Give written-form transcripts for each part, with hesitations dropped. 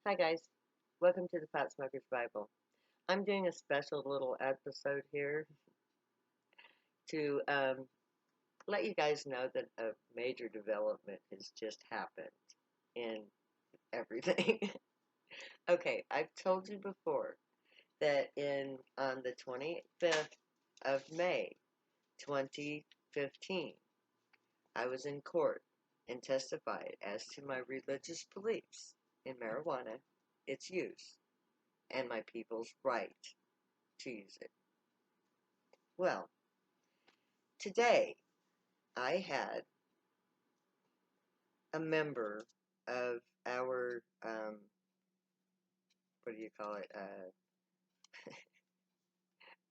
Hi guys, welcome to the Pot Smokers Bible. I'm doing a special little episode here to let you guys know that a major development has just happened in everything. Okay, I've told you before that on the 25th of May, 2015, I was in court and testified as to my religious beliefs in marijuana, its use, and my people's right to use it. Well, today I had a member of our, what do you call it,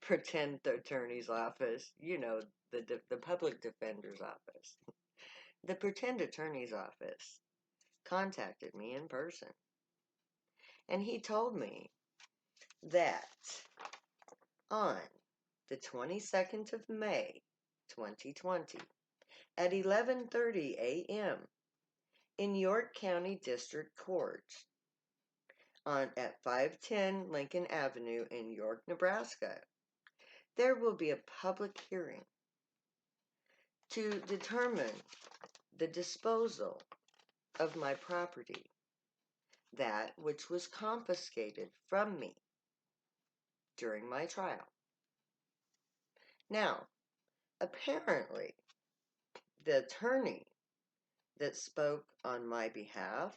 pretend attorney's office, the public defender's office. The pretend attorney's office contacted me in person, and he told me that on the 22nd of May, 2020, at 11:30 a.m. in York County District Court at 510 Lincoln Avenue in York, Nebraska, there will be a public hearing to determine the disposal of my property, that which was confiscated from me during my trial. Now, apparently, the attorney that spoke on my behalf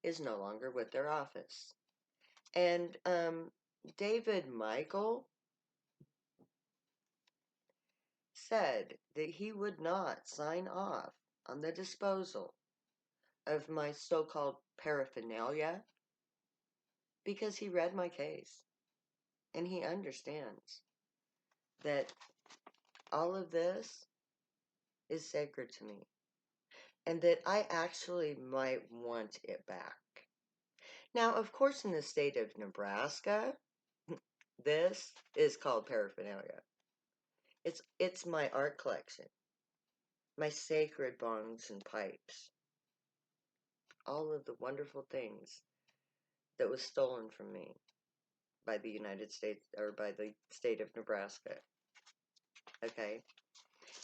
is no longer with their office. And David Michael said that he would not sign off on the disposal of my so-called paraphernalia because he read my case and he understands that all of this is sacred to me and that I actually might want it back. Now, of course, in the state of Nebraska, this is called paraphernalia. It's my art collection, my sacred bongs and pipes, all of the wonderful things that was stolen from me by the United States, or by the state of Nebraska. Okay?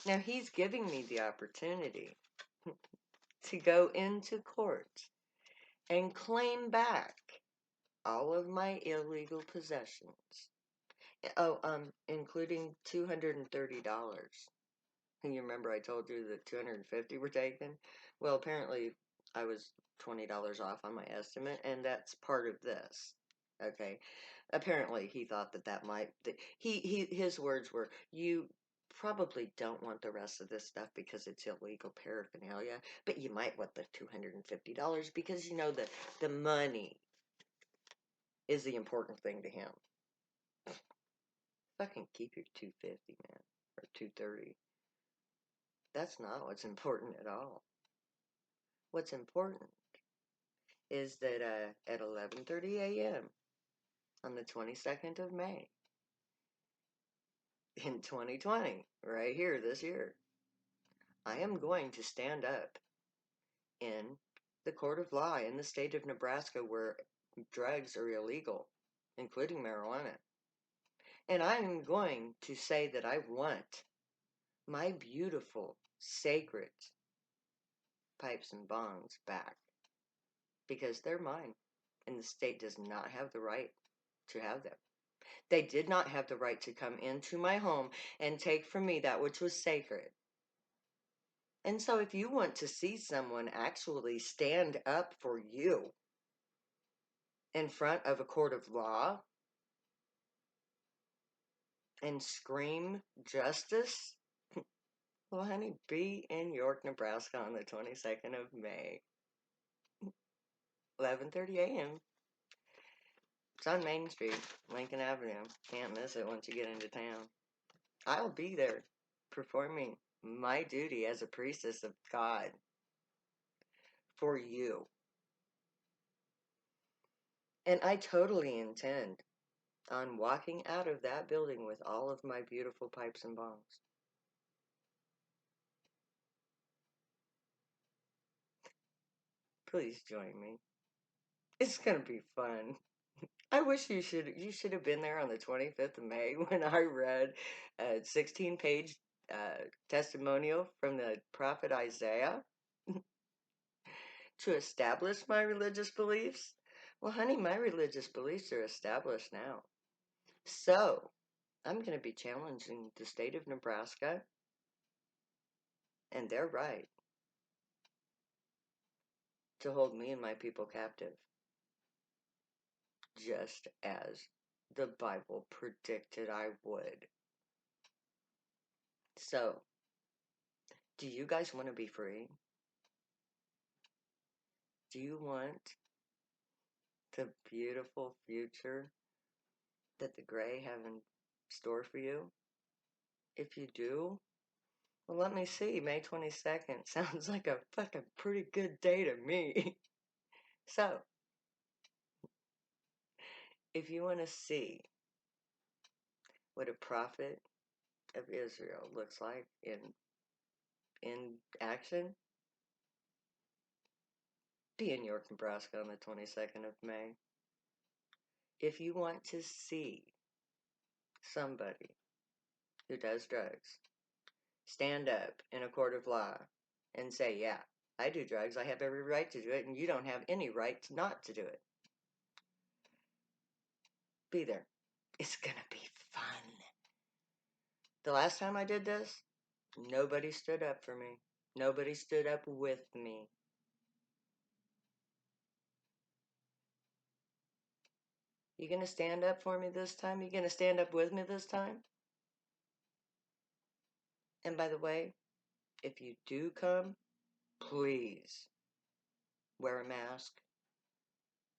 Now he's giving me the opportunity to go into court and claim back all of my illegal possessions. Oh, including $230. You remember I told you that 250 were taken? Well, apparently I was $20 off on my estimate, and that's part of this. Okay, apparently he thought that might, his words were, you probably don't want the rest of this stuff because it's illegal paraphernalia, but you might want the $250 because you know that the money is the important thing to him. Fucking keep your 250, man, or 230. That's not what's important at all. What's important is that at 11:30 a.m. on the 22nd of May in 2020, right here this year, I am going to stand up in the court of law in the state of Nebraska where drugs are illegal, including marijuana. And I'm going to say that I want my beautiful, sacred pipes and bongs back because they're mine, and the state does not have the right to have them. They did not have the right to come into my home and take from me that which was sacred. And so if you want to see someone actually stand up for you in front of a court of law and scream justice, well, honey, be in York, Nebraska on the 22nd of May, 11:30 a.m. It's on Main Street, Lincoln Avenue. Can't miss it once you get into town. I'll be there performing my duty as a priestess of God for you. And I totally intend on walking out of that building with all of my beautiful pipes and bongs. Please join me. It's gonna be fun. I wish you should have been there on the 25th of May when I read a 16-page testimonial from the prophet Isaiah to establish my religious beliefs. Well, honey, my religious beliefs are established now. So, I'm going to be challenging the state of Nebraska, and they're right, to hold me and my people captive, just as the Bible predicted I would. So, do you guys want to be free? Do you want the beautiful future that the gray have in store for you? If you do, well, let me see. May 22nd sounds like a fucking pretty good day to me. So, if you want to see what a prophet of Israel looks like in action, be in York, Nebraska on the 22nd of May. If you want to see somebody who does drugs stand up in a court of law and say, yeah, I do drugs, I have every right to do it, and you don't have any right not to do it, be there. It's gonna be fun. The last time I did this, nobody stood up for me. Nobody stood up with me. You gonna stand up for me this time? You gonna stand up with me this time? And by the way, if you do come, please wear a mask,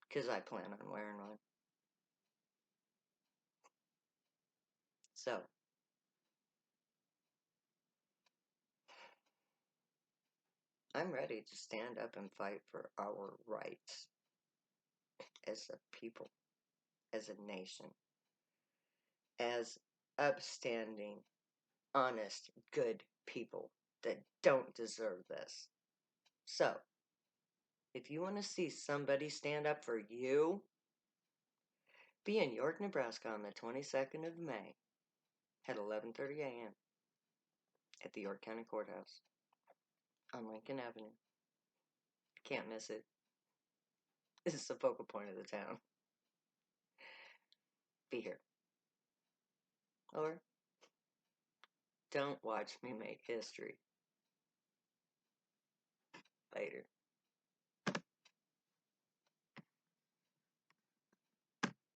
because I plan on wearing one. So, I'm ready to stand up and fight for our rights as a people, as a nation, as upstanding, honest, good people that don't deserve this. So, if you want to see somebody stand up for you, be in York, Nebraska on the 22nd of May at 11:30 a.m. at the York County Courthouse on Lincoln Avenue. Can't miss it. This is the focal point of the town. Be here. Or don't watch me make history. Later.